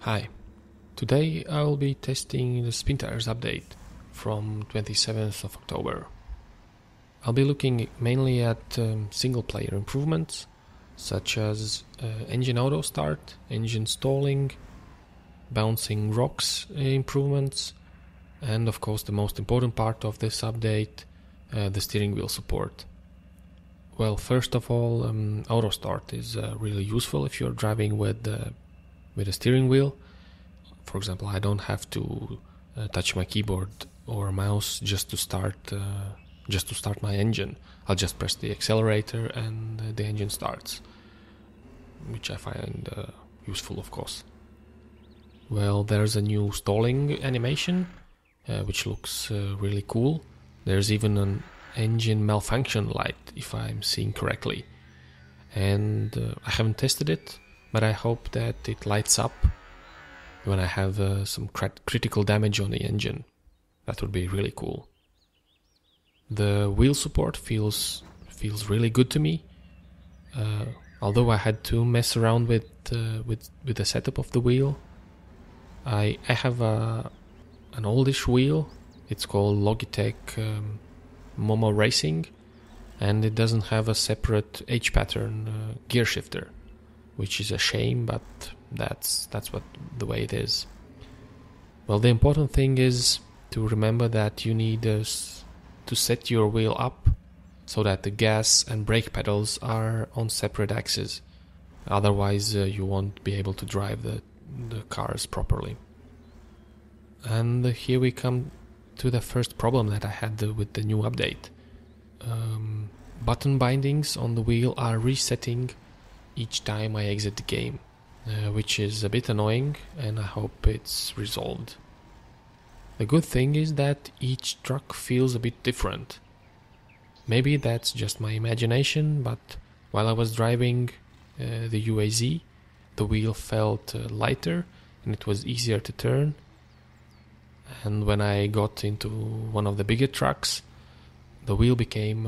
Hi, today I will be testing the Spintires update from 27th of October. I'll be looking mainly at single-player improvements such as engine autostart, engine stalling, bouncing rocks improvements, and of course the most important part of this update, the steering wheel support. Well, first of all, autostart is really useful if you're driving with a steering wheel. For example, I don't have to touch my keyboard or mouse just to start my engine. I'll just press the accelerator and the engine starts, which I find useful, of course. Well, there's a new stalling animation, which looks really cool. There's even an engine malfunction light, if I'm seeing correctly. And I haven't tested it, but I hope that it lights up when I have some critical damage on the engine. That would be really cool. The wheel support feels really good to me. Although I had to mess around with the setup of the wheel. I have an oldish wheel. It's called Logitech Momo Racing, and it doesn't have a separate H-pattern gear shifter, which is a shame, but that's what the way it is. Well, the important thing is to remember that you need to set your wheel up so that the gas and brake pedals are on separate axes. Otherwise, you won't be able to drive the cars properly. And here we come to the first problem that I had with the new update. Button bindings on the wheel are resetting each time I exit the game, which is a bit annoying, and I hope it's resolved. The good thing is that each truck feels a bit different. Maybe that's just my imagination, but while I was driving the UAZ, the wheel felt lighter and it was easier to turn. And when I got into one of the bigger trucks, the wheel became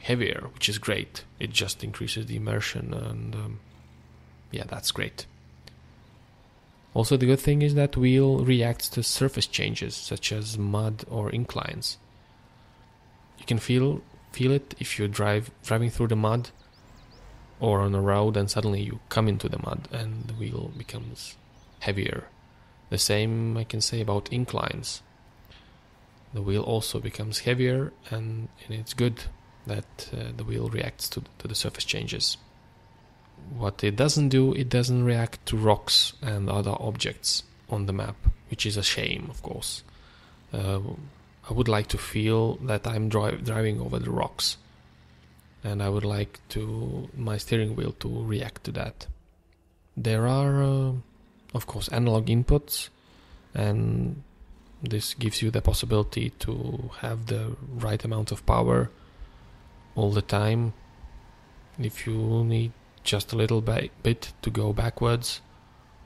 heavier, which is great. It just increases the immersion, and that's great. Also, the good thing is that wheel reacts to surface changes, such as mud or inclines. You can feel it if you're driving through the mud or on a road and suddenly you come into the mud and the wheel becomes heavier. The same I can say about inclines. The wheel also becomes heavier, and it's good that the wheel reacts to the surface changes. What it doesn't do, it doesn't react to rocks and other objects on the map, which is a shame, of course. I would like to feel that I'm driving over the rocks, and I would like my steering wheel to react to that. There are, of course, analog inputs, and this gives you the possibility to have the right amount of power all the time. If you need just a little bit to go backwards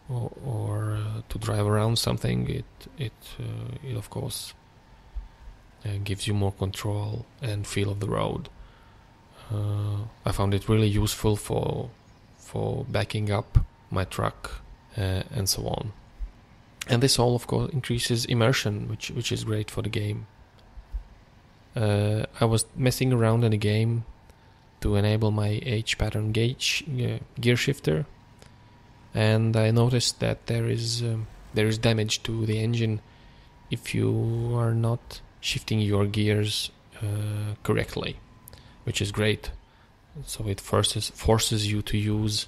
or to drive around something, it of course gives you more control and feel of the road. I found it really useful for backing up my truck and so on. And this all, of course, increases immersion, which is great for the game. I was messing around in the game to enable my H-pattern gear shifter, and I noticed that there is damage to the engine if you are not shifting your gears correctly, which is great. So it forces you to use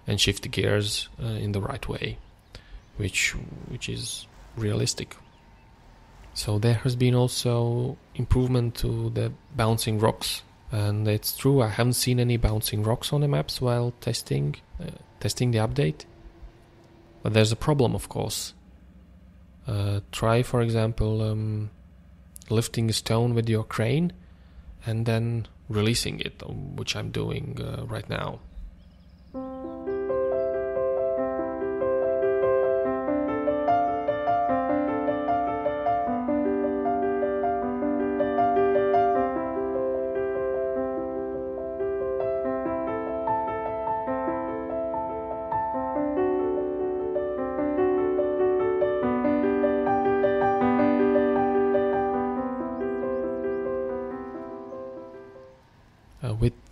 and shift the gears in the right way, which is realistic. So there has been also improvement to the bouncing rocks, and it's true I haven't seen any bouncing rocks on the maps while testing the update. But there's a problem, of course. Try, for example, lifting a stone with your crane and then releasing it, which I'm doing right now.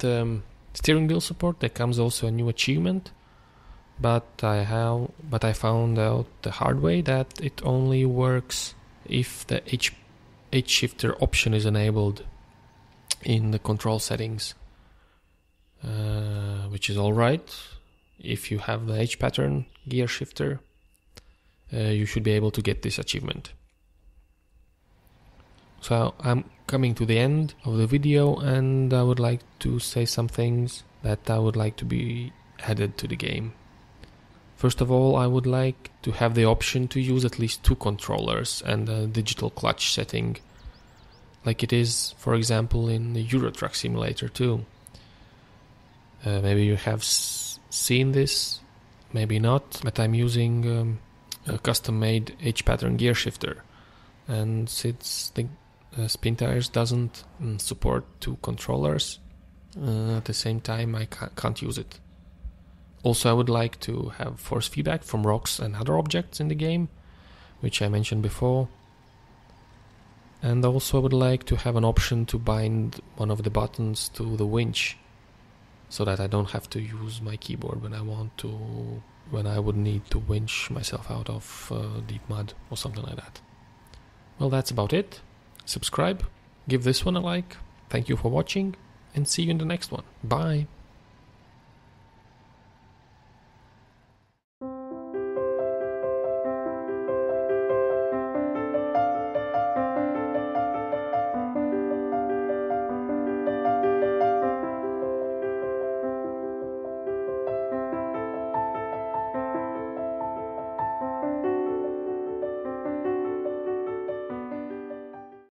steering wheel support, there comes also a new achievement. But I found out the hard way that it only works if the H shifter option is enabled in the control settings, which is alright. If you have the H pattern gear shifter, you should be able to get this achievement. So I'm coming to the end of the video, and I would like to say some things that I would like to be added to the game. First of all, I would like to have the option to use at least 2 controllers and a digital clutch setting, like it is, for example, in the Euro Truck Simulator 2. Maybe you have seen this, maybe not, but I'm using a custom-made H-pattern gear shifter, and since the Spintires doesn't support 2 controllers, at the same time I can't use it. Also, I would like to have force feedback from rocks and other objects in the game, which I mentioned before. And also I would like to have an option to bind one of the buttons to the winch, so that I don't have to use my keyboard when I would need to winch myself out of deep mud or something like that. Well, that's about it. Subscribe, give this one a like. Thank you for watching, and see you in the next one. Bye!